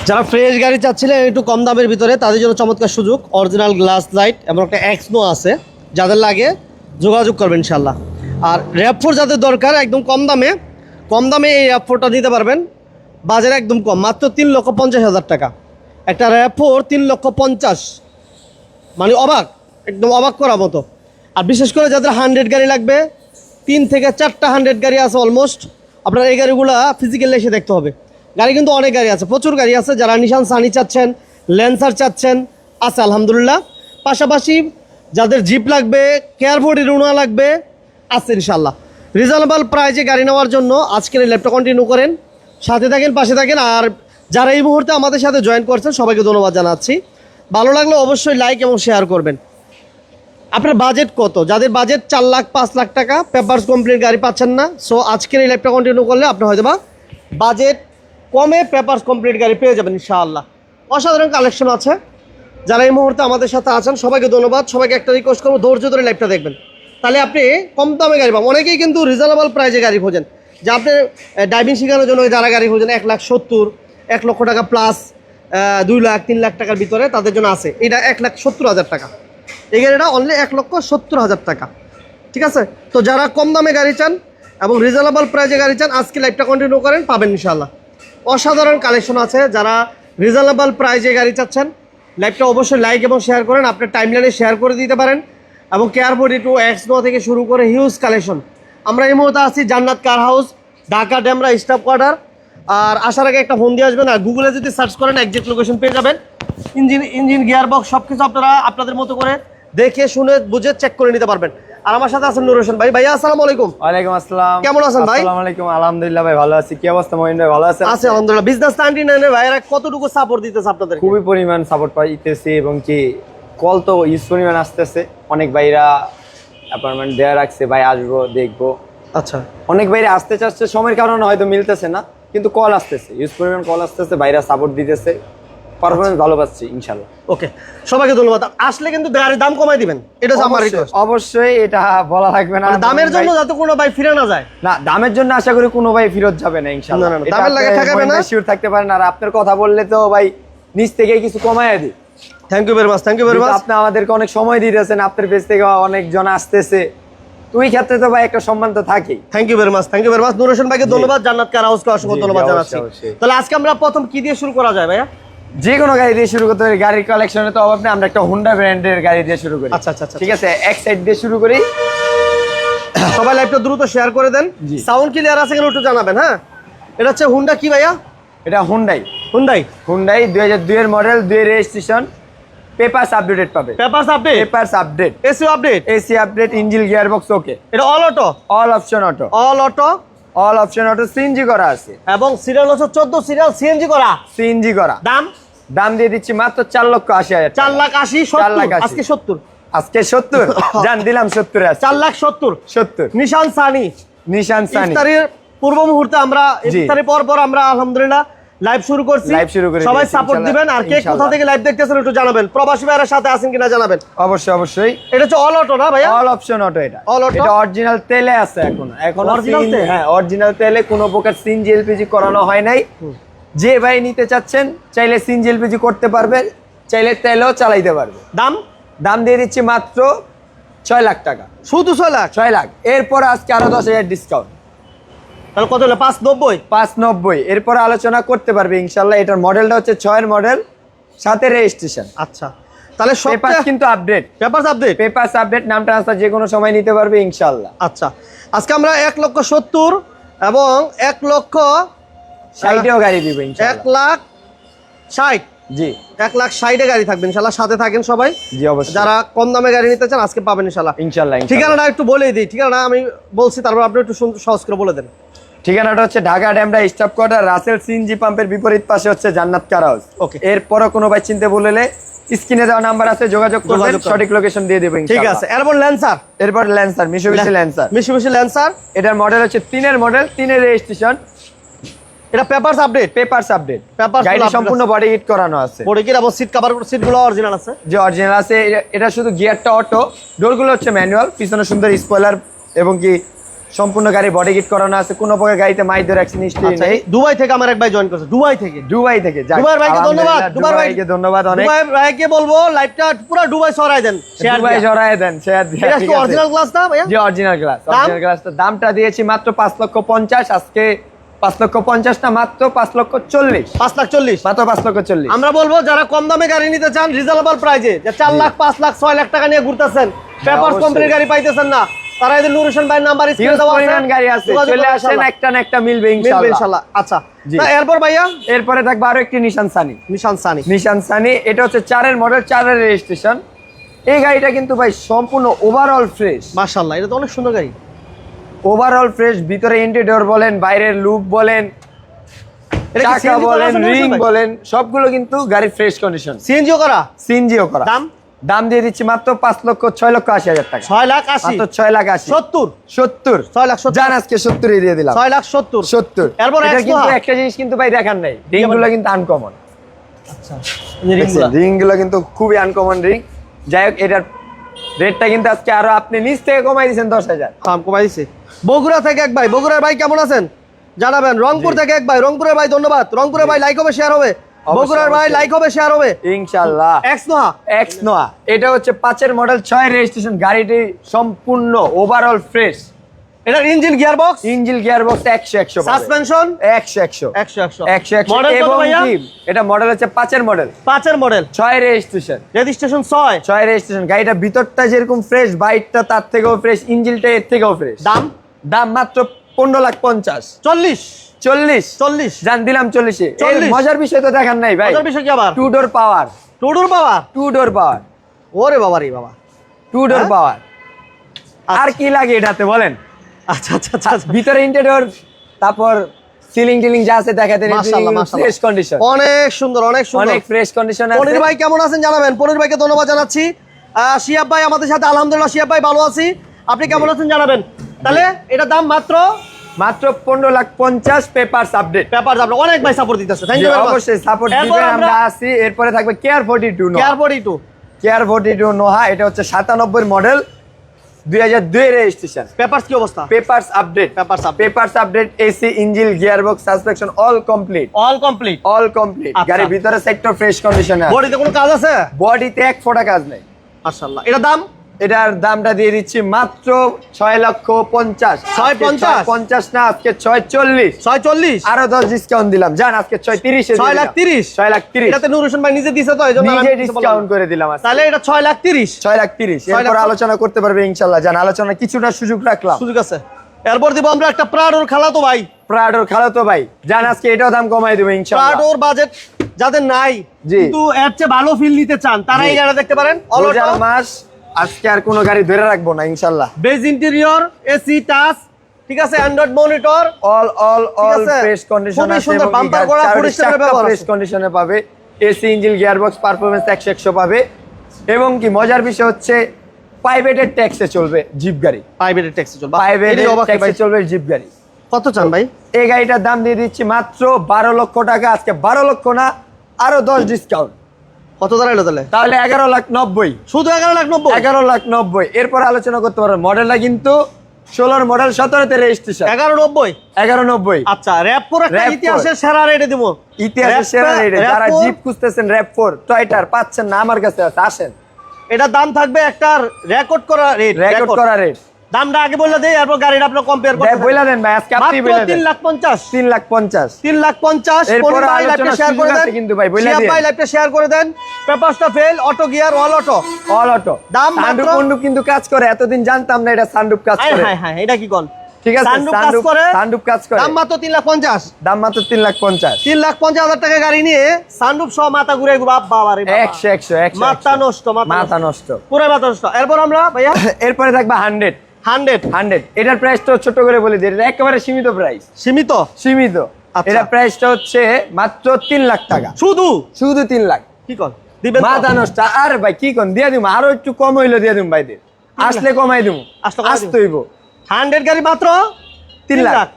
যারা ফ্রেশ গাড়ি চাচ্ছিলেন একটু কম দামের ভিতরে তাদের জন্য চমৎকার সুযোগ, অরিজিনাল গ্লাস লাইট এবং একটা এক্সনো আছে, যাদের লাগে যোগাযোগ করবেন ইনশাল্লাহ। আর র্যাপ4 যাদের দরকার একদম কম দামে এই র্যাপ4টা নিতে পারবেন, বাজারে একদম কম, মাত্র 3,50,000 টাকা। একটা র্যাপ4 3,50,000, মানে অবাক, একদম অবাক করার মতো। আর বিশেষ করে যাদের 100 গাড়ি লাগবে, 3 থেকে 4টা 100 গাড়ি আছে অলমোস্ট, আপনার এই গাড়িগুলো ফিজিক্যালি এসে দেখতে হবে। গাড়ি কিন্তু অনেক গাড়ি আছে, প্রচুর গাড়ি আছে। যারা নিশান সানি চাচ্ছেন, ল্যান্সার চাচ্ছেন, আছে আলহামদুলিল্লাহ। পাশাপাশি যাদের জিপ লাগবে, কেয়ারফোর্ড রুনা লাগবে, আছে ইনশাল্লাহ। রিজনেবল প্রাইসে গাড়ি নেওয়ার জন্য আজকের এই ল্যাবটা কন্টিনিউ করেন, সাথে থাকেন, পাশে থাকেন। আর যারা এই মুহূর্তে আমাদের সাথে জয়েন করছেন সবাইকে ধন্যবাদ জানাচ্ছি। ভালো লাগলে অবশ্যই লাইক এবং শেয়ার করবেন। আপনার বাজেট কত? যাদের বাজেট 4 লাখ 5 লাখ টাকা, পেপারস কমপ্লিট গাড়ি পাচ্ছেন না, সো আজকের এই ল্যাবটা কন্টিনিউ করলে আপনি হয়তো বা বাজেট কমে পেপারস কমপ্লিট গাড়ি পেয়ে যাবেন ইনশাআল্লাহ। অসাধারণ কালেকশন আছে। যারা এই মুহূর্তে আমাদের সাথে আছেন সবাইকে ধন্যবাদ। সবাইকে একটা রিকোয়েস্ট করবো, ধৈর্য ধরে লাইভটা দেখবেন, তাহলে আপনি কম দামে গাড়ি পাবেন। অনেকেই কিন্তু রিজনেবল প্রাইসে গাড়ি খোঁজেন, যে আপনি ড্রাইভিং শেখানোর জন্য যারা গাড়ি খোঁজেন 1,70,000, 1 লক্ষ টাকা প্লাস, 2 লাখ 3 লাখ টাকার ভিতরে, তাদের জন্য আছে এটা 1,70,000 টাকা। এই গাড়িটা অনলি 1,70,000 টাকা, ঠিক আছে? তো যারা কম দামে গাড়ি চান এবং রিজনেবল প্রাইসে গাড়ি চান, আজকে লাইভটা কন্টিনিউ করেন, পাবেন ইনশাআল্লাহ। অসাধারণ কালেকশন আছে। যারা রিজনেবল প্রাইসে গাড়ি চাচ্ছেন, লাইভটা অবশ্যই লাইক এবং শেয়ার করেন, আপনার টাইমলাইনে শেয়ার করে দিতে পারেন। এবং কেয়ার42 এক্সনো থেকে শুরু করে হিউজ কালেকশন। আমরা এই মুহূর্তে আছি Jannat car house, Dhaka Demra staff quarter. আর আসার আগে একটা ফোন দিয়ে আসবেন, আর গুগলে যদি সার্চ করেন একজ্যাক্ট লোকেশন পেয়ে যাবেন। ইঞ্জিন গিয়ার বক্স সব কিছু আপনারা আপনাদের মতো করে দেখে শুনে বুঝে চেক করে নিতে পারবেন। আর আমার সাথে আছেন নুর হোসেন ভাই। ভাইয়া আসসালামু আলাইকুম। ওয়ালাইকুম আসসালাম। কেমন আছেন ভাই? আসসালামু আলাইকুম। আলহামদুলিল্লাহ ভাই ভালো আছি। কি অবস্থা মহিন ভাই, ভালো আছেন? আছে আলহামদুলিল্লাহ। বিজনেস 99 এর ভাইরা কতটুকু সাপোর্ট দিতেছে আপনাদের? খুবই পরিমাণ সাপোর্ট পাইতেছি, এবং কি কল তো ইউজ পরিমাণ আসতেছে। অনেক ভাইরা অ্যাপয়েন্টমেন্ট দেওয়া রাখছে, ভাই আসবো দেখবো। আচ্ছা, অনেক ভাইরা আসতে চাচ্ছে, সময়ের কারণে হয়তো মিলতেছে না, কিন্তু কল আসতেছে, ইউজ পরিমাণ কল আসতেছে, ভাইরা সাপোর্ট দিতেছে, পারফরমেন্স ভালো পাচ্ছি ইনশাআল্লাহ। ওকে, সবাইকে ধন্যবাদ। আসলে কিন্তু গাড়ির দাম কমাই দিবেন, এটা হচ্ছে আমার রিকোয়েস্ট। অবশ্যই, এটা বলা লাগবে না। দামের জন্য যাতে কোনো ভাই ফিরে না যায়। না, দামের জন্য আশা করি কোনো ভাই ফেরত যাবে না ইনশাআল্লাহ। না, দামের লাগে ঠকাবে না, শিওর থাকতে পারেন। আর আপনার কথা বললে তো ভাই নিচ থেকে কিছু কমায় দিই। Thank you very much, thank you very much. আপনি আমাদেরকে অনেক সময় দিতেছেন, আপনার পেজ থেকে অনেকজন আসতেছে, তো ওই ক্ষেত্রে তো ভাই একটা সম্মান তো থাকেই। Thank you very much, thank you very much. Nur Hossain ভাইকে ধন্যবাদ, জান্নাত কার হাউসকে অসংখ্য ধন্যবাদ জানাচ্ছি। তাহলে আজকে আমরা প্রথম কি দিয়ে শুরু করা যায় ভাইয়া? যে কোনো গাড়ি দিয়ে শুরু করতে পারি, গাড়ির কালেকশনে তো অভাব নেই। আমরা একটা হুন্ডা ব্র্যান্ডের গাড়ি দিয়ে শুরু করি। আচ্ছা আচ্ছা, ঠিক আছে, এক সাইড দিয়ে শুরু করি। সবাই লাইভটা দ্রুত শেয়ার করে দেন। সাউন্ড ক্লিয়ার আছে কিনা একটু জানাবেন। হ্যাঁ, এটা হচ্ছে হুন্ডা কি ভাইয়া? এটা হুন্ডাই হুন্ডাই 2002 এর মডেল, 2 এর রেজিস্ট্রেশন, পেপারস আপডেটেড পাবে। Papers update, AC update, engine gear box okay. এটা all auto, all option auto, CNG করা আছে, এবং সিরিয়াল হচ্ছে 14 সিরিয়াল, সিএনজি করা, সিএনজি করা। দাম দিয়ে দিচ্ছি মাত্র 4,80,000। 4,80,000 আজকে 70, আজকে 70 জান দিলাম 70 আছে। 4,70,000 নিশান সানি। ইফতারের পূর্ব মুহূর্তে আমরা, ইফতারের পর আমরা আলহামদুলিল্লাহ লাইভ শুরু করছি। সবাই সাপোর্ট দিবেন। আর কে কোথা থেকে লাইভ দেখতেছেন একটু জানাবেন, প্রবাসী ভাইয়ের সাথে আছেন কিনা জানাবেন। অবশ্যই। এটা হচ্ছে অল অটো না ভাইয়া? All option auto. এটা অরিজিনাল তেলে আছে এখন অরিজিনাল তেল। হ্যাঁ, অরিজিনাল তেলে, কোনো প্রকার সিএনজি এলপিজি করানো হয় নাই। যে ভাই নিতে চাচ্ছেন চাইলে সিএনজি এলপিজি করতে পারবে, চাইলে তেলও চালাইতে পারবে। দাম দিয়ে দিচ্ছি মাত্র 6 লাখ টাকা। শুধু 6 লাখ? এরপর আজকে আরো 10,000 ডিসকাউন্ট। তাহলে কত হলো? 590। এরপর আলোচনা করতে পারবে ইনশাআল্লাহ। এটার মডেলটা হচ্ছে 6 এর মডেল, 7 এর রেজিস্ট্রেশন। আচ্ছা, তাহলে পেপারস কিন্তু আপডেট। পেপারস আপডেট, নাম ট্রান্সফার যে কোনো সময় নিতে পারবে ইনশাআল্লাহ। আচ্ছা, আজকে আমরা 1,70,000 এবং 1,60,000 গাড়ি দিব ইনশাআল্লাহ। 1,60,000, জি 1,60,000 গাড়ি থাকবে ইনশাআল্লাহ। সাথে থাকেন সবাই। জি অবশ্যই। যারা কম দামে গাড়ি নিতে চান আজকে পাবেন ইনশাআল্লাহ। ঠিকানাটা একটু বলেই দিই। ঠিকানা আমি বলছি, তারপর আপনি একটু সহজ করে বলে দেন। ঠিকানাটা হচ্ছে Dhaka Demra staff quarter, Rasel CNG পাম্পের বিপরীত পাশে হচ্ছে জান্নাত কার হাউস। ওকে, এরপরও কোনো ভাই চিনতে বললে স্ক্রিনে দেওয়া নাম্বার আছে, যোগাযোগ করবেন, সঠিক লোকেশন দিয়ে দেব ইনশাআল্লাহ। ঠিক আছে। এরপর ল্যান্সার, মিশুবিশি ল্যান্সার। এটার মডেল হচ্ছে 3 এর মডেল, 3 এর রেজিস্ট্রেশন। এটা পেপারস আপডেট। গাড়ি সম্পূর্ণ বডি হিট করানো আছে। বডি কিট এবং সিট কভার, সিটগুলো অরিজিনাল আছে। যে অরিজিনাল আছে। এটা শুধু গিয়ারটা অটো, ডোরগুলো হচ্ছে ম্যানুয়াল, পিছনে সুন্দর স্পয়লার এবং কি সম্পূর্ণ গাড়ি বডি কিট করানো আছে, কোনো প্রকার গাড়িতে মাইদের অ্যাক্সিডেন্ট হিস্ট্রি আচ্ছা, নেই। এই দুবাই থেকে আমার এক ভাই জয়েন করছে, দুবাই থেকে। দুবাই থেকে, যাক, দুবাই ভাইকে ধন্যবাদ, আলহামদুলিল্লাহ, দুবাই দুবাইকে ধন্যবাদ অনেক। দুবাই ভাইকে বলবো লাইভটা পুরো দুবাই ছড়াই দেন, শেয়ার দুবাই জড়ায় দেন, শেয়ার দিয়ে। এটা ঠিক তো আছে। অরিজিনাল গ্লাস না ভাইয়া? জি অরিজিনাল গ্লাস, দাম? অরিজিনাল গ্লাসটার দামটা দিয়েছি মাত্র 5,50,000, আজকে 5,50,000 না, মাত্র 5,40,000, 5,40,000। মাত্র 5,40,000। আমরা বলবো যারা কম দামে গাড়ি নিতে চান রিজনেবল প্রাইজে, যে 4 লাখ 5 লাখ 6 লাখ টাকা নিয়ে ঘুরতেছেন, পেপারস অবশ্যই। কোম্পানির গাড়ি পাইতেছেন না, তারা এদের নূর হোসেন ভাইয়ের নাম্বার স্ক্রিনে হিউজ দেওয়া আছে, পরিমাণ গাড়ি আছে, যোগাযোগ চলে করুন আসেন, ইনশাআল্লাহ। একটা না একটা মিলবে মিলবে ইনশাআল্লাহ। ইনশাআল্লাহ। আচ্ছা, জি। তা এরপর ভাইয়া এরপরে থাকবে আরো একটি নিশান সানি। নিশান সানি। নিশান সানি, এটা হচ্ছে 4-এর মডেল, 4-এর রেজিস্ট্রেশন। এই গাড়িটা কিন্তু ভাই সম্পূর্ণ ওভারঅল ফ্রেশ, মাশাআল্লাহ, এটা তো অনেক সুন্দর গাড়ি। ওভারঅল ফ্রেশ, ভিতরে ইন্টেরিয়র বলেন, বাইরের লুক বলেন, এটা কি চাকা CNG করা বলেন, আছে না রিং ভাই? বলেন, সবগুলো কিন্তু গাড়ির ফ্রেশ কন্ডিশন, সিএনজিও করা। সিএনজিও করা। দাম? দাম দিয়ে দিচ্ছি মাত্র 6,80,000 টাকা, 6 লাখ 80, মাত্র 6,80,000। 70, 70, 6,70,000, জান আজকে 70 দিয়ে দিলাম, 6,70,000। 70। এরপর এটা X কিন্তু নোহা। একটা জিনিস কিন্তু ভাই দেখার নাই, রিংগুলো কিন্তু আনকমন, আচ্ছা, এই রিংগুলা। রিংগুলো কিন্তু খুবই আনকমন রিং। যাই হোক, এটার রেটটা কিন্তু আজকে আরো আপনি নিচ থেকে কমাই দিয়েছেন 10,000। দাম কমাই দিছি। বগুড়া থেকে এক ভাই, বগুড়ার ভাই কেমন আছেন জানাবেন। রংপুর থেকে এক ভাই, রংপুরের ভাই ধন্যবাদ, রংপুরের ভাই লাইক হবে শেয়ার হবে, বগুড়ার ভাই অবশ্যই। লাইক হবে শেয়ার হবে। ইনশাআল্লাহ। এক্স নোহা। এক্স নোয়া, এটা হচ্ছে 5-এর মডেল, 6-এর রেজিস্ট্রেশন, গাড়িটি সম্পূর্ণ ওভারঅল ফ্রেশ, এটা engine gear box, engine gear box 100 suspension 100 100 model. Model কত এবং ভাইয়া? কি এটা মডেল হচ্ছে 5-এর মডেল, 5 এর মডেল, 6-এর রেজিস্ট্রেশন, রেজিস্ট্রেশন 6। 6-এর রেজিস্ট্রেশন। গাড়িটা ভিতরটা যেরকম ফ্রেশ, বাইকটা তার থেকেও ফ্রেশ, ইঞ্জিনটা এর থেকেও ফ্রেশ। দাম দাম মাত্র 15,50,000। 40 40 জান দিলাম 40-এ। এর 40 মজার বিষয় তো দেখার নাই ভাই, মজার বিষয় কি আবার? 2 ডোর পাওয়ার, টুডুর পাওয়ার। 2 ডোর পাওয়ার, ওরে বাবা রে বাবা। 2 ডোর হ্যাঁ? পাওয়ার। আর কি লাগে এটাতে বলেন? আচ্ছা আচ্ছা আচ্ছা আচ্ছা। ভিতরে ইন্টেরিয়র, তারপর সিলিং টিলিং যা আছে দেখাতে, মাশাআল্লাহ, মাশাআল্লাহ। ফ্রেশ কন্ডিশন, অনেক সুন্দর, অনেক সুন্দর। অনেক ফ্রেশ কন্ডিশন আছে। পনির ভাই কেমন আছেন জানাবেন, পনির ভাইকে ধন্যবাদ জানাচ্ছি। শিয়াব ভাই আমাদের সাথে, আলহামদুলিল্লাহ শিয়াব ভাই ভালো আছি, আপনি কেমন আছেন জানাবেন। তাহলে এটা দাম মাত্র মাত্র 15,50,000, পেপারস আপডেট। পেপার আপনি অনেক ভাই সাপোর্ট দিতেছে, থ্যাংক ইউ ভেরি মাচ। অবশ্যই সাপোর্ট এরপর দিবেন, আমরা আমরা আছি। এরপরে থাকবে care 42 Noha. Care 42 care 42 Noha, এটা হচ্ছে 97-এর মডেল, 2002 এর রেজিস্ট্রেশন। পেপারস কি অবস্থা? Papers update, papers update, AC, engine, gearbox, suspension all complete, all complete. All complete. আচ্ছা। গাড়ির ভিতরে সেক্টর ফ্রেশ কন্ডিশনে আছে, বডিতে কোনো কাজ আছে? বডিতে এক ফোঁটা কাজ নেই। মাশাআল্লাহ। এটা দাম এটার দামটা দিয়ে দিচ্ছি মাত্র 6,50,000। 6,50,000? 50 না, আজকে 6,40,000। 640, আরো 10 ডিসকাউন্ট দিলাম, জান আজকে 6,30,000 6,30,000। 6,30,000 এটাতে নূর হোসেন ভাই নিজে দিছে তো, এইজন্য আমি নিজে কিছু বললাম ডিসকাউন্ট না। করে দিলাম আজকে। তাহলে এটা 6,30,000 6,30,000। 6 এরপর লাখ। আলোচনা করতে পারবে ইনশাআল্লাহ, জান আলোচনা কিছুটা সুযোগ রাখলাম। সুযোগ আছে। এরপর দিব আমরা একটা প্রাডোর খালাতো ভাই, প্রাডোর খালাতো ভাই, জান আজকে এটাও দাম কমাই দেবো ইনশাআল্লাহ। প্রাডোর বাজেট যাদের নাই, জি। কিন্তু এর চেয়ে ভালো ফিল নিতে চান, তারা জি। এই গাড়ি দেখতে পারেন। অল রোজার মাস, আজকে আর কোনো গাড়ি ধরে রাখবো না ইনশাআল্লাহ। বেজ ইন্টেরিয়র, এসি, টাচ, ঠিক আছে, অ্যান্ড্রয়েড মনিটর, অল আছে? ফ্রেশ কন্ডিশন খুবই আছে, সুন্দর, এবং বাম্পার করা, ফুড স্টেপের ব্যবহার ফ্রেশ আছে। কন্ডিশনে পাবে। এসি, ইঞ্জিন, গিয়ারবক্স, পারফরম্যান্স 100 পাবে। এবং কি মজার বিষয় হচ্ছে প্রাইভেটের ট্যাক্সে চলবে জিপ গাড়ি, প্রাইভেট ট্যাক্সি চলবে। প্রাইভেটের অবাক ভাই, ট্যাক্সে চলবে জিপ গাড়ি। কত চান ভাই? এই গাড়িটার দাম দিয়ে দিচ্ছি মাত্র 12 লক্ষ টাকা, আজকে 12 লক্ষ না, আরো 10 ডিসকাউন্ট, কত দাঁড়াইলো তাহলে? তাহলে 11,90,000। শুধু 11,90,000? 11,90,000। এরপর আলোচনা করতে পারবো। মডেলটা কিন্তু 16-র মডেল, 17-তে রেজিস্ট্রেশন, 11,90,000। 11,90,000। আচ্ছা, র্যাপ4 একটা RAV4 ইতিহাসের সেরা রেটে দিব। ইতিহাসের সেরা রেটে যারা RAV4 জিপ খুঁজতেছেন, RAV4 টয়টার পাচ্ছেন না, আমার কাছে আছে, আসেন। এটার দাম থাকবে একটা রেকর্ড করা রেট, রেকর্ড করা রেট। দামটা আগে বলে দেই, এরপর গাড়িটা আপনি কম্পেয়ার করতে বইলা দেন ভাই, আজকে আপনি বইলা দেন। 3,50,000। 3,50,000। 3,50,000। এরপর পনির ভাই আলোচনা লাইভটা শেয়ার করে সুযোগ দেন, আছে কিন্তু ভাই, বইলা শিয়াব দিন। ভাই লাইভটা শেয়ার করে দেন। পেপারসটা fail, auto gear, all auto, all auto. দাম সানরুফ মাত্র- মন্ডুপ কিন্তু কাজ করে, এতদিন জানতাম না এটা সানরুফ কাজ হাই করে। হাই হাই, এটা কি কোন? ঠিক আছে, সানরুফ কাজ করে, সানরুফ কাজ করে। দাম মাত্র 3,50,000। দাম মাত্র 3,50,000। 3,50,000 টাকা গাড়ি নিয়ে সানরুফ সহ মাথা ঘুরে বাবা রে বাবা। 100 মাথা নষ্ট, মাথা নষ্ট। পুরো মাথা নষ্ট। এরপর আমরা ভাইয়া এরপরে থাকবে 100। 100 এটার প্রাইসটা ছোট করে বলে দিই, এটা একেবারে সীমিত প্রাইস, সীমিত। সীমিত। আচ্ছা। এটা প্রাইসটা হচ্ছে মাত্র 3 লাখ টাকা, শুধু শুধু 3 লাখ। কি কোন দিবেন তো? মাথা নষ্ট। আরে ভাই কি কোন দিয়ে দিমু, আরো একটু কম হইলো দিয়ে দিমু ভাইদের, আসলে কমাই দিমু। আসলে কমাই দিমু। আসতে হইব 100 গাড়ি মাত্র 3 লাখ।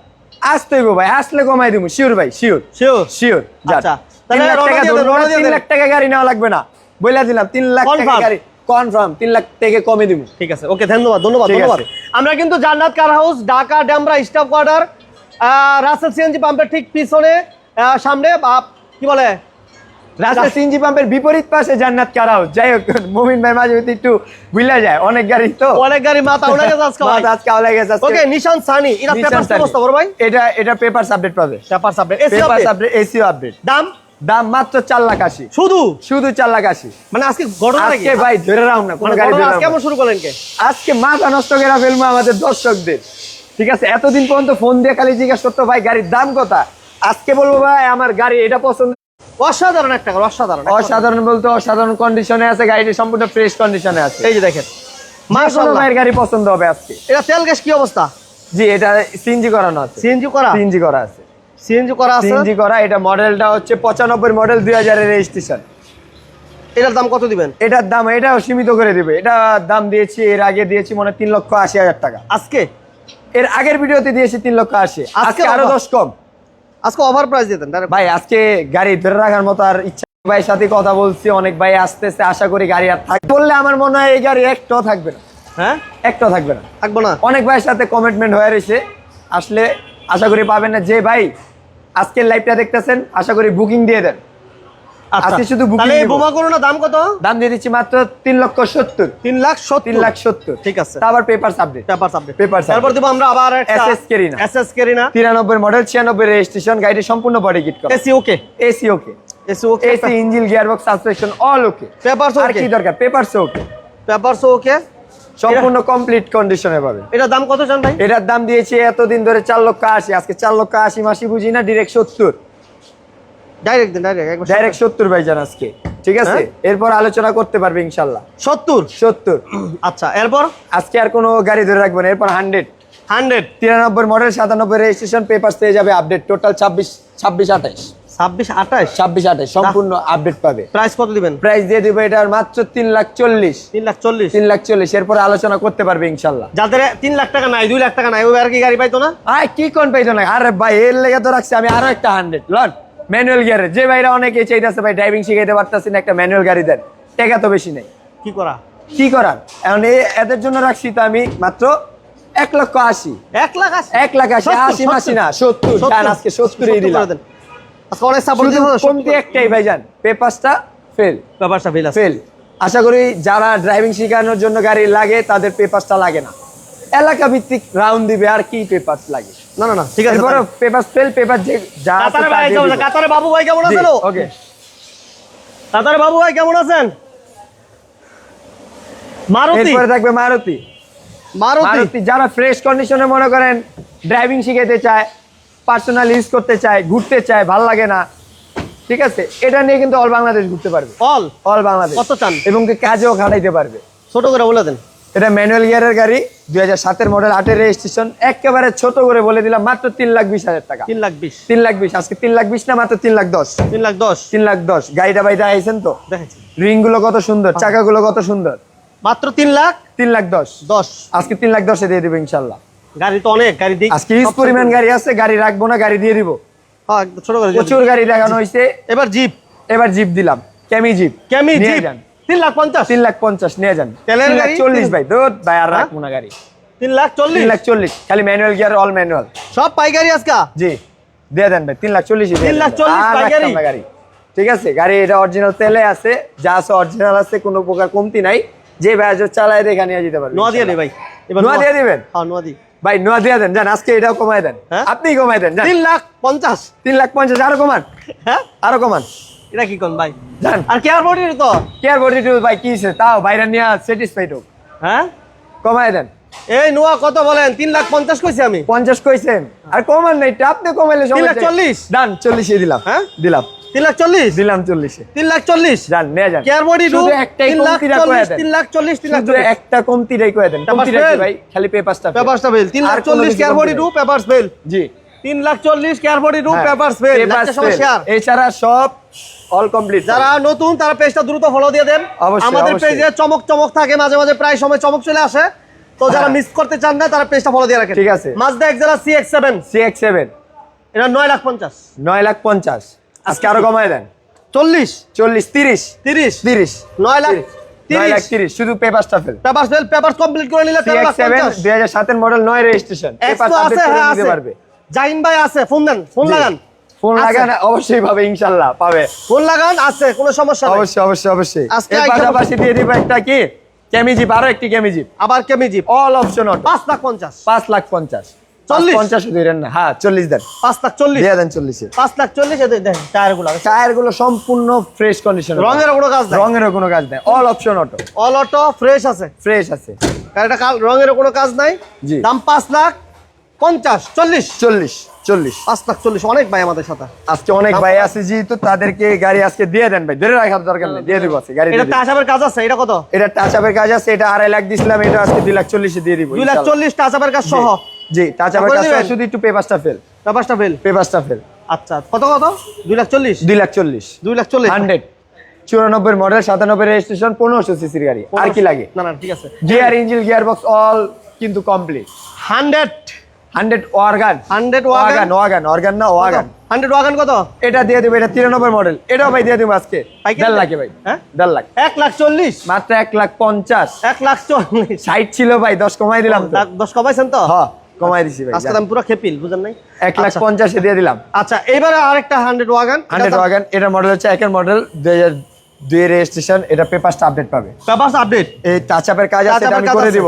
আসতে হইব ভাই, আসলে কমাই দিমু, শিওর ভাই, শিওর শিওর। শিওর। আচ্ছা, 3 লাখ টাকা ধরবো না, 3 লাখ টাকা গাড়ি নেওয়া লাগবে না, বইলা দিলাম 3 লাখ টাকা Confirm। গাড়ি কনফার্ম 3 লাখ থেকে কমে দিব। ঠিক আছে, ওকে, ধন্যবাদ ধন্যবাদ ঠিক ধন্যবাদ। আছে। আমরা কিন্তু Jannat car house, Dhaka Demra staff quarter, Rasel CNG পাম্পের ঠিক পিছনে, সামনে কি বলে রাস্তা সিএনজি পাম্পের বিপরীত পাশে জান্নাত কার হাউস। যাই হোক, মুমিন ভাই মাঝে মধ্যে একটু ভুলে যায়, অনেক গাড়ি তো, অনেক গাড়ি মাথা উড়ে গেছে আজকে ভাই। মাথা আজকে আওলা গেছে আজকে। ওকে, নিশান সানি, এটা পেপারস অবস্থা বড় ভাই, এটা পেপারস আপডেট পাবে, papers update, papers update, SEO update. দাম দাম মাত্র 4,80,000 শুধু, শুধু 4,80,000। মানে আজকে ঘটনা নাকি? আজকে ভাই ধরে রাখুন না, কোন মানে গাড়ি ঘটনা ধরে আজকে কেমন শুরু করলেন কে? আজকে মাথা নষ্ট করে ফেলবো আমাদের দর্শকদের। ঠিক আছে, এতদিন পর্যন্ত ফোন দিয়ে খালি জিজ্ঞাসা করতো ভাই গাড়ির দাম কত, আজকে বলবো ভাই আমার গাড়ি এটা পছন্দ। অসাধারণ একটা গাড়ি, অসাধারণ অসাধারণ বলতে অসাধারণ কন্ডিশনে আছে, গাড়িটি সম্পূর্ণ ফ্রেশ কন্ডিশনে আছে। এই যে দেখেন, মাশাআল্লাহ ভাইয়ের গাড়ি পছন্দ হবে আজকে। এটা তেল গ্যাস কি অবস্থা? জি, এটা সিএনজি করানো আছে, সিএনজি করা, সিএনজি করা আছে, সিএনজি করা আছে, সিএনজি করা। এটা মডেলটা হচ্ছে 95 মডেল, 2000 এর রেজিস্ট্রেশন। এটার দাম কত দিবেন? এটার দাম এটাও সীমিত করে দিবে। এটা দাম দিয়েছি, এর আগে দিয়েছি মনে 3,80,000 টাকা। আজকে এর আগের ভিডিওতে দিয়েছি 3,80,000, আজকে আরো 10 কম। আজকে ওভার প্রাইস দিতেন ভাই আজকে গাড়ি ধরে রাখার মতো আর ইচ্ছা, ভাই সাথে কথা বলছি, অনেক ভাই আসতেছে, আশা করি গাড়ি আর থাকবে বললে আমার মনে হয় এই গাড়ি একটাও থাকবে না। হ্যাঁ, একটাও থাকবে না, থাকবো না। অনেক ভাইয়ের সাথে কমিটমেন্ট হয়ে রয়েছে, আসলে আশা করি পাবেন না। যে ভাই আজকের লাইভটা দেখতেছেন, আশা করি বুকিং দিয়ে দেন। আজকে শুধু বুকিং, তাহলে এই বোমা করো না, দাম কত? দাম দিয়ে দিচ্ছি মাত্র 3,70,000। 3,70,000 ঠিক ঠিক আছে। আবার papers update, papers update, papers তারপর দিব আমরা আবার একটা SS Carina, SS Carina 93 model, 96 registration. গাড়িটি সম্পূর্ণ বডি কিট করা, AC okay, AC okay, AC okay, AC, engine, gearbox, suspension all okay. Papers আর ওকে, কি দরকার, পেপারস ওকে, পেপারস ওকে, সম্পূর্ণ কমপ্লিট কন্ডিশনে পাবে। এটার দাম কত জান ভাই? এটার দাম দিয়েছি এতদিন ধরে 4,80,000, আজকে 4,80,000 মাসি বুঝি না, ডিরেক্ট 70, ডাইরেক্ট দেন, ডাইরেক্ট একবার ডাইরেক্ট 70 ভাই জান আজকে। ঠিক আছে, এরপর আলোচনা করতে পারবে ইনশাল্লাহ। 70। 70 আচ্ছা, এরপর আজকে আর কোনো গাড়ি ধরে রাখবো না, এরপর 100 93 মডেল, 97 রেজিস্ট্রেশন, পেপারস পেয়ে যাবে আপডেট। টোটাল 26 28 26 সম্পূর্ণ আপডেট পাবে। প্রাইস কত দিবেন? প্রাইস দিয়ে দিব এটার মাত্র 3,40,000। 3,40,000 3,40,000, এরপর আলোচনা করতে পারবে ইনশাল্লাহ। যাদের 3 লাখ টাকা নাই, 2 লাখ টাকা নাই, ওই আর কি গাড়ি পাইতো না? আয় কি কোন পাইতো না, আরে ভাই এর লেগে তো রাখছি আমি আরো একটা 100 লন ম্যানুয়াল গিয়ারে। যে ভাইরা অনেকে চাইতেছে ভাই ড্রাইভিং শিখাইতে পারতাছি না, একটা ম্যানুয়াল গাড়ি দেন, টাকা তো বেশি নেই, কি করা, কি করার। এখন এদের জন্য রাখছি তো আমি মাত্র 1,80,000। 1,80,000 1,80,000, 80 মাসি না 70, জান আজকে 70 এই দিলাম। আজকে অনেক সাপোর্ট শুধু কমতি একটাই ভাইজান, পেপারসটা ফেল, পেপারসটা ফেল আছে। ফেল। আশা করি যারা ড্রাইভিং শেখানোর জন্য গাড়ি লাগে তাদের পেপারসটা লাগে না, এলাকা ভিত্তিক রাউন্ড দিবে, আর কি পেপারস লাগে। না না না, ঠিক আছে, এরপর পেপারস ফেল, পেপার যে যা আছে কাতারে তা ভাই দিয়ে কেমন, দিবে। কাতারে বাবু ভাই কেমন আছেন? ওকে, কাতারে বাবু ভাই কেমন আছেন? মারুতি, এরপরে থাকবে মারুতি। মারুতি যারা ফ্রেশ কন্ডিশনে মনে করেন ড্রাইভিং শিখাইতে চায়, পার্সোনাল ইউজ করতে চায়, ঘুরতে চায়, ভাল লাগে না, ঠিক আছে, এটা নিয়ে কিন্তু অল বাংলাদেশ ঘুরতে পারবে, অল বাংলাদেশ। কত চান? এবং কি কাজেও খাটাইতে পারবে। ছোট করে বলে দেন। এটা ম্যানুয়াল গিয়ারের গাড়ি, 2007 মডেল, 8 রেজিস্ট্রেশন। একেবারে ছোট করে বলে দিলাম মাত্র 3,20,000 টাকা। 3,20,000 3,20,000 আজকে 3,20,000 না, মাত্র 3,10,000। 3,10,000 3,10,000 গাড়িটা ভাই দেখাইছেন তো, দেখেছি, রিং গুলো কত সুন্দর, চাকাগুলো কত সুন্দর। মাত্র 3,10,000 আজকে 3,10,000 দিয়ে দিব ইনশাল্লাহ। গাড়ি তো অনেক, গাড়ি দিই আজকে ইউজ পরিমাণ গাড়ি আছে, গাড়ি রাখবো না, গাড়ি দিয়ে দিব। হ্যাঁ, একদম ছোট করে প্রচুর গাড়ি দেখানো হয়েছে, এবার জিপ, এবার জিপ দিলাম, ক্যামি জিপ। নিয়ে যান 3,50,000 3,50,000 নিয়ে যান। তেলের গাড়ি 3,40,000 ভাই, দূর ভাই আর রাখবো না গাড়ি। 3,40,000 3,40,000 খালি ম্যানুয়াল গিয়ার, অল ম্যানুয়াল সব পাইকারি আজকে। জি দিয়ে দেন ভাই, 3,40,000 3,40,000 পাইকারি গাড়ি। ঠিক আছে, গাড়ি এটা অরিজিনাল তেলে আছে, যা আছে অরিজিনাল আছে, কোনো প্রকার কমতি নাই। যে ভাই চালায় দেখা নিয়ে যেতে পারবে। নোয়া দিয়ে দে ভাই, এবার নোয়া দিয়ে দিবেন। হ্যাঁ, নোয়া দি ভাই, নোয়া দিয়ে দেন, জান আজকে এটাও কমায় দেন, হ্যাঁ? আপনি কমায় দেন, 3,50,000 3,50,000 আরো কমান, হ্যাঁ, আরো কমান, এটা কি কোন ভাই? জান আর কেয়ার বডির তো, কেয়ার বডি টু ভাই কি হইছে, তাও বাইরে নিয়ে স্যাটিসফাইড হোক, হ্যাঁ, কমায় দেন। এই নোয়া কত বলেন? 3,50,000 কইছি আমি। 50 কইছেন, আর কমান নাই, আপনি কমাইলে সমস্যা নাই। 3,40,000 ডান, 40 দিলাম, হ্যাঁ, দিলাম 3,40,000 দিলাম 40। 3,40,000 জান নিয়ে যান, কেয়ার বডি শুধু একটাই কমতি রাখো, 3,40,000 শুধু একটা কমতি রাখো দেন, কমতি রাখি ভাই, খালি পেপারসটা বিল 3,40,000 কেয়ার বডি টু পেপারস বিল। জি 3,40,000 কেয়ার বডি টু পেপারস বিল। শেয়ার এছাড়া সব অল কমপ্লিট। যারা নতুন তারা পেজটা দ্রুত ফলো দিয়ে দেন। অবশ্যই, আমাদের অবশ্যই। পেজে চমক চমক থাকে, মাঝে মাঝে প্রায় সময় চমক চলে আসে, তো যারা মিস করতে চান না তারা পেজটা ফলো দিয়ে রাখেন। ঠিক আছে। মাজদা এক্সেলা CX-7 CX-7 এটা 9,50,000 9,50,000 আজকে আরো কমায় দেন, 40 40 30 30 30 9 লাখ 9,30,000 শুধু পেপারসটা ফেল। পেপার কমপ্লিট করে নিলে 3X7 2007 এর মডেল 9 রেজিস্ট্রেশন, পেপার আপডেট করে নিতে পারবে। জাহিন ভাই আছে, ফোন দেন, ফোন লাগান, ফোন লাগান, অবশ্যই পাবে, ইনশাআল্লাহ পাবে। ফোন লাগান, আছে কোনো সমস্যা নাই। অবশ্যই অবশ্যই অবশ্যই। আজকে এর পাশাপাশি দিয়ে দিব একটা কি কেমিজিপ, আরো একটি কেমিজিপ, আবার কেমিজিপ অল অপশন অটো 5,50,000 5,50,000 40 50 দিলেন না, হ্যাঁ 40 দেন, 5,40,000 দিয়ে দেন 40 এ। 5,40,000 এদের দেখেন টায়ার গুলো সম্পূর্ণ ফ্রেশ কন্ডিশন, রঙের কোনো কাজ নাই, রঙের কোনো কাজ নাই, all option auto, all auto fresh আছে, ফ্রেশ আছে, গাড়িটা রঙের কোনো কাজ নাই। জি। দাম 5,50,000 40 40 5,40,000 অনেক ভাই আমাদের সাথে। আজকে অনেক ভাই আছে যেহেতু তাদেরকে গাড়ি আজকে দিয়ে দেন ভাই, ধরে রাখার দরকার নেই, দিয়ে দিব আজকে গাড়ি। এটা টাচআপের কাজ আছে, এটা কত? এটা টাচআপের কাজ আছে, এটা 2.5 লাখ দিছিলাম, এটা আজকে 2,40,000 এ দিয়ে দিব 2,40,000 টাচআপের কাজ সহ। জি, টাচআপের কাজ সহ, শুধু একটু পেপারসটা ফেল, পেপারটা ফেল। পেপারসটা ফেল। আচ্ছা, কত 2,40,000 2,40,000 2,40,000 100 94 মডেল 97 রেজিস্ট্রেশন 1500 সিসির গাড়ি, আর কি লাগে? না না ঠিক আছে। Gear, engine, gear box all কিন্তু কমপ্লিট। 100 ওয়াগন, 100 ওয়াগন না ওয়াগন, 100 ওয়াগন কত? এটা দিয়ে দেব, এটা 93 মডেল, এটাও ভাই দিয়ে দেব আজকে 1.5 লাখে ভাই। হ্যাঁ 1.5 লাখ, 1,40,000 মাত্র 1,50,000। 1,40,000 60 ছিল ভাই, 10 কমাই দিলাম তো। 10 কমাইছেন তো? হ্যাঁ কমাই দিছি ভাই, আজকে আমি পুরো খেপিল, বুঝেন নাই? 1,50,000 এ দিয়ে দিলাম। আচ্ছা, এবারে আরেকটা 100 ওয়াগন। 100 ওয়াগন, এটা মডেল হচ্ছে 1 এর মডেল 2002 রেজিস্ট্রেশন, এটা পেপারসটা আপডেট পাবে, পেপারস আপডেট, এই টাচআপের কাজ আছে, এটা আমি করে দিব,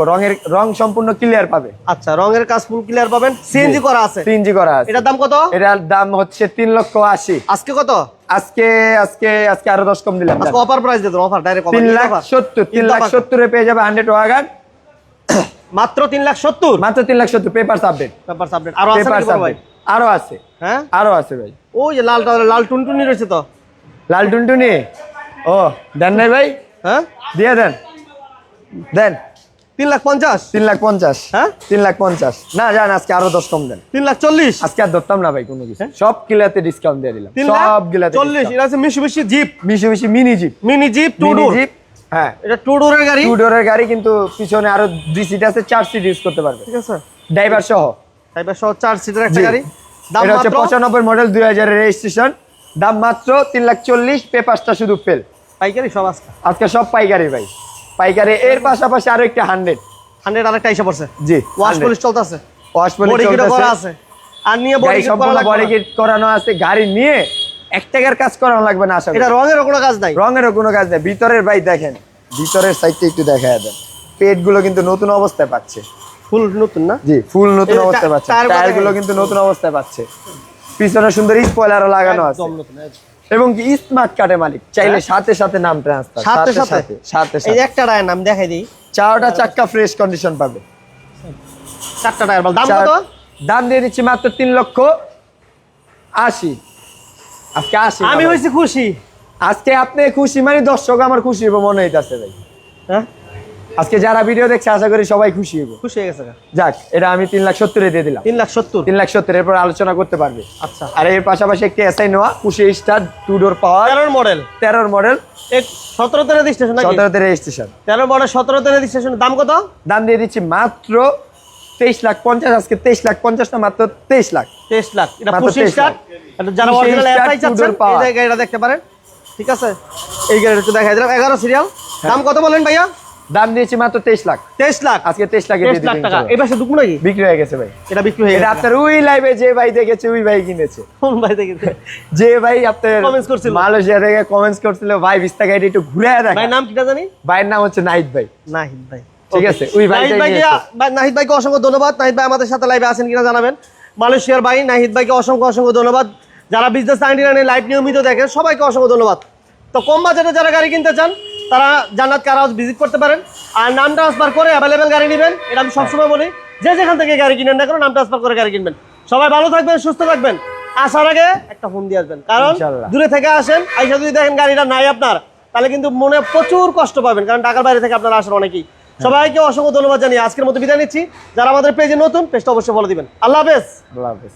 রং সম্পূর্ণ ক্লিয়ার পাবে। আচ্ছা, রঙের কাজ ফুল ক্লিয়ার পাবেন, সিএনজি করা আছে, সিএনজি করা আছে। এটার দাম কত? এটার দাম হচ্ছে 3,80,000। আজকে কত? আজকে আজকে আজকে আরো 10 কম দিলাম, আজকে অফার প্রাইস দিয়ে দেন, অফার ডাইরেক্ট অফার 3,70,000 এ পেয়ে যাবে 100 ওয়াগন, মাত্র 3,70,000 মাত্র 3,70,000 পেপারস আপডেট, পেপারস আপডেট। আরো আছে পেপারস নাকি বড় ভাই? আপডেট আরো আছে, হ্যাঁ আরো আছে ভাই। ওই যে লাল টুনটুনি রয়েছে তো, লাল টুনটুনি, ও দেন নাই ভাই, হ্যাঁ দিয়ে দেন, দেন 3,50,000 3,50,000, হ্যাঁ 3,50,000 না, জান আজকে আরো 10 কম দেন, 3,40,000 আজকে আর ধরতাম না ভাই কোনো কিছু, সব কিলাতে ডিসকাউন্ট দিয়ে দিলাম, সব কিলাতে 3,40,000 এটা আছে Mitsubishi jeep, Mitsubishi mini jeep, mini jeep two mini door. Jeep, হ্যাঁ এটা টু ডোরের গাড়ি, 2 ডোরের গাড়ি, কিন্তু পিছনে আরো 2 সিট আছে, 4 সিট ইউজ করতে পারবে, ঠিক আছে, ড্রাইভার সহ। টাইপের সহ 4 সিটের একটা জি। গাড়ি। দাম এটা হচ্ছে মাত্র 95 মডেল 2000 এর রেজিস্ট্রেশন, দাম মাত্র 3,40,000, পেপারসটা শুধু ফেল। পাইকারি সব আজকে আজকে সব পাইকারি ভাই, পাইকারি। এর পাশাপাশি আরো একটা 100, 100 আরেকটা এসে পড়ছে, জি ওয়াশ পলিশ চলতেছে, ওয়াশ পলিশ বডি কিট করা চলতেছে, আছে, আর নিয়ে বডি গাড়ি কিট করা সম্পূর্ণ লাগবে বডি না। কিট করানো আছে, গাড়ি নিয়ে 1 টাকার কাজ করানো লাগবে না, আশা করি। এটা রঙের কোনো কাজ নাই, রঙেরও কোনো কাজ নেই, ভিতরের ভাই দেখেন, ভিতরের সাইডটা একটু দেখায় দেন, পেট গুলো কিন্তু নতুন অবস্থায় পাচ্ছে, ফুল নতুন না? জি ফুল নতুন এই যে অবস্থায় পাচ্ছে, টায়ারগুলো টায়ার গুলো কিন্তু নতুন অবস্থায় পাচ্ছে, পিছনে সুন্দর স্পয়লারও লাগানো আছে, একদম নতুন, একদম। এবং কি স্মার্ট কার্ডের মালিক, চাইলে সাথে সাথে নাম ট্রান্সফার, সাথে সাথে সাথে? সাথে এই যে একটা টায়ার নাম দেখাই দিই, 4টা চাক্কা ফ্রেশ কন্ডিশন পাবে, 4টা টায়ার বল, দাম চার- কত? দাম দিয়ে দিচ্ছি মাত্র 3,80,000। আজকে 80 আমি হইছি খুশি, আজকে আপনি খুশি মানে দর্শক আমার খুশি হবে মনে হইতাছে ভাই। হ্যাঁ আজকে যারা ভিডিও দেখছে আশা করি সবাই খুশি হবে। খুশি হয়ে গেছে, যাক, এটা আমি 3,70,000 এ দিয়ে দিলাম, 3,70,000 3,70,000 এরপর আলোচনা করতে পারবে। আচ্ছা, আর এর পাশাপাশি একটি এসআই নোয়া 25 স্টার 2 ডোর পাওয়ার 13 মডেল, 13 মডেল 17তে রেজিস্ট্রেশন নাকি? 17তে রেজিস্ট্রেশন, 13 মডেল 17তে রেজিস্ট্রেশন, দাম কত? দাম দিয়ে দিচ্ছি মাত্র 23,50,000। আজকে 23,50,000 না, মাত্র 23 লাখ। 23 লাখ। এটা মাত্র 25 স্টার, 23 এটা যারা 25 অরিজিনাল স্টার এসআই two চাচ্ছেন door power। এই গাড়িটা দেখতে পারেন, ঠিক আছে? এই গাড়িটা একটু দেখাই দিলাম, 11 সিরিয়াল, দাম কত বলেন ভাইয়া? দাম দিয়েছি মাত্র 23 লাখ। 23 লাখ, আজকে 23 লাখে 23 লাখ টাকা। এই পাশে দুপুর নাকি বিক্রি হয়ে গেছে ভাই, এটা বিক্রি হয়ে এটা গেছে? আপনার ওই লাইভে যে ভাই দেখেছে ওই ভাই কিনেছে, কোন ভাই দেখেছে? যে ভাই আপনার Comments করছিল। মালয়েশিয়া থেকে কমেন্টস করছিল, ভাই বিস্তা গাড়ি একটু ঘুরে দেখা। ভাই নাম কিটা জানি? ভাইয়ের নাম হচ্ছে নাহিদ ভাই, নাহিদ ভাই, ঠিক আছে? ওই নাহিদ ভাইকে, নাহিদ ভাইকে অসংখ্য ধন্যবাদ। নাহিদ ভাই আমাদের সাথে লাইভে আছেন কিনা জানাবেন। মালয়েশিয়ার ভাই নাহিদ ভাইকে অসংখ্য অসংখ্য ধন্যবাদ। যারা বিজনেস 99 লাইভ নিয়মিত দেখেন সবাইকে অসংখ্য ধন্যবাদ। তো কম বাজেটে যারা গাড়ি কিনতে চান তারা জান্নাত কার হাউস ভিজিট করতে পারেন, আর নাম ট্রান্সফার করে অ্যাভেলেবেল গাড়ি নেবেন। এটা আমি সবসময় বলি, যে যেখান থেকে গাড়ি কিনেন না কেন নাম ট্রান্সফার করে গাড়ি কিনবেন। সবাই ভালো থাকবেন, সুস্থ থাকবেন। আসার আগে একটা ফোন দিয়ে আসবেন, কারণ ইনশাআল্লাহ। দূরে থেকে আসেন, আইসা যদি দেখেন গাড়িটা নাই আপনার, তাহলে কিন্তু মনে প্রচুর কষ্ট পাবেন, কারণ ঢাকার বাইরে থেকে আপনারা আসেন অনেকেই। সবাইকে অসংখ্য ধন্যবাদ জানিয়ে আজকের মতো বিদায় নিচ্ছি। যারা আমাদের পেজে নতুন, পেজটা অবশ্যই ফলো দিবেন। আল্লাহ হাফেজ। আল্লাহ হাফেজ।